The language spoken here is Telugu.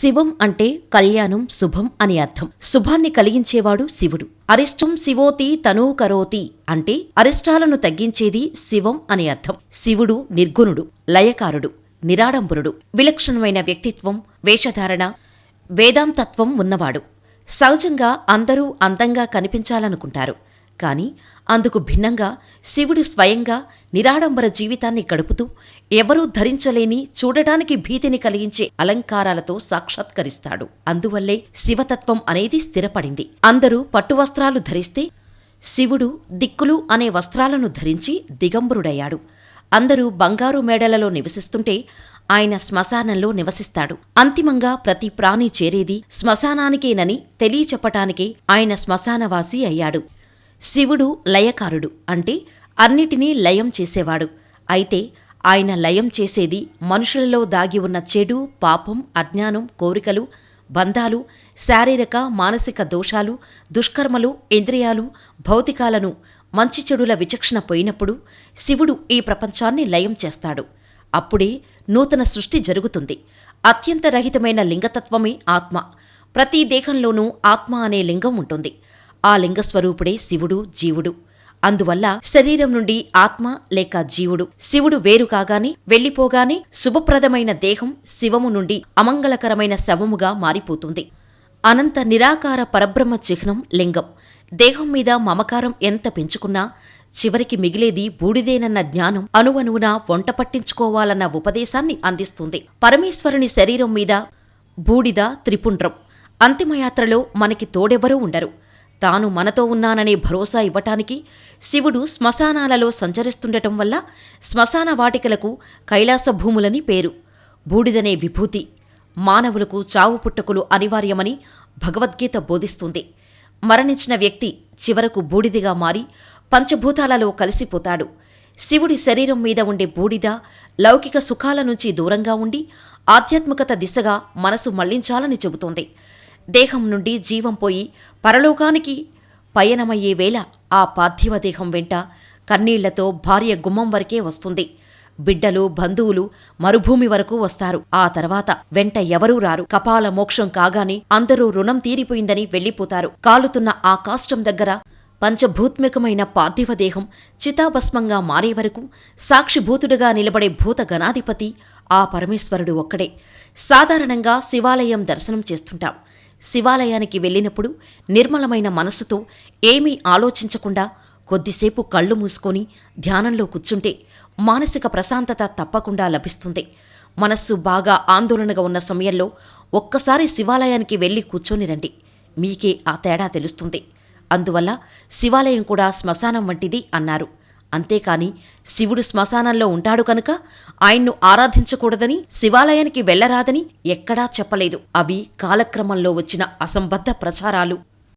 శివం అంటే కళ్యాణం, శుభం అని అర్థం. శుభాన్ని కలిగించేవాడు శివుడు. అరిష్టం శివోతి తనూ కరోతి అంటే అరిష్టాలను తగ్గించేది శివం అని అర్థం. శివుడు నిర్గుణుడు, లయకారుడు, నిరాడంబరుడు, విలక్షణమైన వ్యక్తిత్వం, వేషధారణ, వేదాంతత్వం ఉన్నవాడు. సహజంగా అందరూ అందంగా కనిపించాలనుకుంటారు. కాని అందుకు భిన్నంగా శివుడు స్వయంగా నిరాడంబర జీవితాన్ని గడుపుతూ ఎవరూ ధరించలేని, చూడటానికి భీతిని కలిగించే అలంకారాలతో సాక్షాత్కరిస్తాడు. అందువల్లే శివతత్వం అనేది స్థిరపడింది. అందరూ పట్టువస్త్రాలు ధరిస్తే శివుడు దిక్కులు అనే వస్త్రాలను ధరించి దిగంబరుడయ్యాడు. అందరూ బంగారు మేడలలో నివసిస్తుంటే ఆయన శ్మశానంలో నివసిస్తాడు. అంతిమంగా ప్రతి ప్రాణి చేరేది శ్మశానానికేనని తెలియచెప్పటానికే ఆయన శ్మశానవాసి అయ్యాడు. శివుడు లయకారుడు అంటే అన్నిటినీ లయం చేసేవాడు. అయితే ఆయన లయం చేసేది మనుషులలో దాగి ఉన్న చెడు, పాపం, అజ్ఞానం, కోరికలు, బంధాలు, శారీరక, మానసిక దోషాలు, దుష్కర్మలు, ఇంద్రియాలు, భౌతికాలను, మంచి చెడుల విచక్షణ పోయినప్పుడు శివుడు ఈ ప్రపంచాన్ని లయం చేస్తాడు. అప్పుడే నూతన సృష్టి జరుగుతుంది. అత్యంత రహితమైన లింగతత్వమే ఆత్మ. ప్రతి దేహంలోనూ ఆత్మ అనే లింగం ఉంటుంది. ఆ లింగస్వరూపుడే శివుడు, జీవుడు. అందువల్ల శరీరం నుండి ఆత్మ లేక జీవుడు, శివుడు వేరు కాగానే, వెళ్లిపోగానే శుభప్రదమైన దేహం శివము నుండి అమంగళకరమైన శవముగా మారిపోతుంది. అనంత నిరాకార పరబ్రహ్మ చిహ్నం లింగం. దేహం మీద మమకారం ఎంత పెంచుకున్నా చివరికి మిగిలేది బూడిదేనన్న జ్ఞానం అణువణువున వంట పట్టించుకోవాలన్న ఉపదేశాన్ని అందిస్తుంది. పరమేశ్వరుని శరీరం మీద బూడిద త్రిపుండ్రం. అంతిమయాత్రలో మనకి తోడెవరూ ఉండరు. తాను మనతో ఉన్నాననే భరోసా ఇవ్వటానికి శివుడు శ్మశానాలలో సంచరిస్తుండటం వల్ల శ్మశాన వాటికలకు కైలాస భూములని పేరు. బూడిదనే విభూతి. మానవులకు చావు పుట్టుకలు అనివార్యమని భగవద్గీత బోధిస్తుంది. మరణించిన వ్యక్తి చివరకు బూడిదిగా మారి పంచభూతాలలో కలిసిపోతాడు. శివుడి శరీరం మీద ఉండే బూడిద లౌకిక సుఖాల నుంచి దూరంగా ఉండి ఆధ్యాత్మికత దిశగా మనసు మళ్లించాలని చెబుతోంది. దేహం నుండి జీవం పోయి పరలోకానికి పయనమయ్యే వేళ ఆ పార్థివ దేహం వెంట కన్నీళ్లతో భార్య గుమ్మం వరకే వస్తుంది. బిడ్డలు, బంధువులు మరుభూమి వరకు వస్తారు. ఆ తర్వాత వెంట ఎవరూ రారు. కపాల మోక్షం కాగానే అందరూ రుణం తీరిపోయిందని వెళ్లిపోతారు. కాలుతున్న ఆ కాష్టం దగ్గర పంచభూత్మికమైన పార్థివ దేహం చితాభస్మంగా మారే వరకు సాక్షిభూతుడుగా నిలబడే భూత గణాధిపతి ఆ పరమేశ్వరుడు ఒక్కడే. సాధారణంగా శివాలయం దర్శనం చేస్తుంటాం. శివాలయానికి వెళ్ళినప్పుడు నిర్మలమైన మనస్సుతో ఏమీ ఆలోచించకుండా కొద్దిసేపు కళ్ళు మూసుకొని ధ్యానంలో కూర్చుంటే మానసిక ప్రశాంతత తప్పకుండా లభిస్తుంది. మనస్సు బాగా ఆందోళనగా ఉన్న సమయంలో ఒక్కసారి శివాలయానికి వెళ్ళి కూర్చొని రండి. మీకే ఆ తేడా తెలుస్తుంది. అందువల్ల శివాలయం కూడా శ్మశానం వంటిది అన్నారు. అంతేకాని శివుడు శ్మశానంలో ఉంటాడు కనుక ఆయన్ను ఆరాధించకూడదని, శివాలయానికి వెళ్లరాదని ఎక్కడా చెప్పలేదు. అవి కాలక్రమంలో వచ్చిన అసంబద్ధ ప్రచారాలు.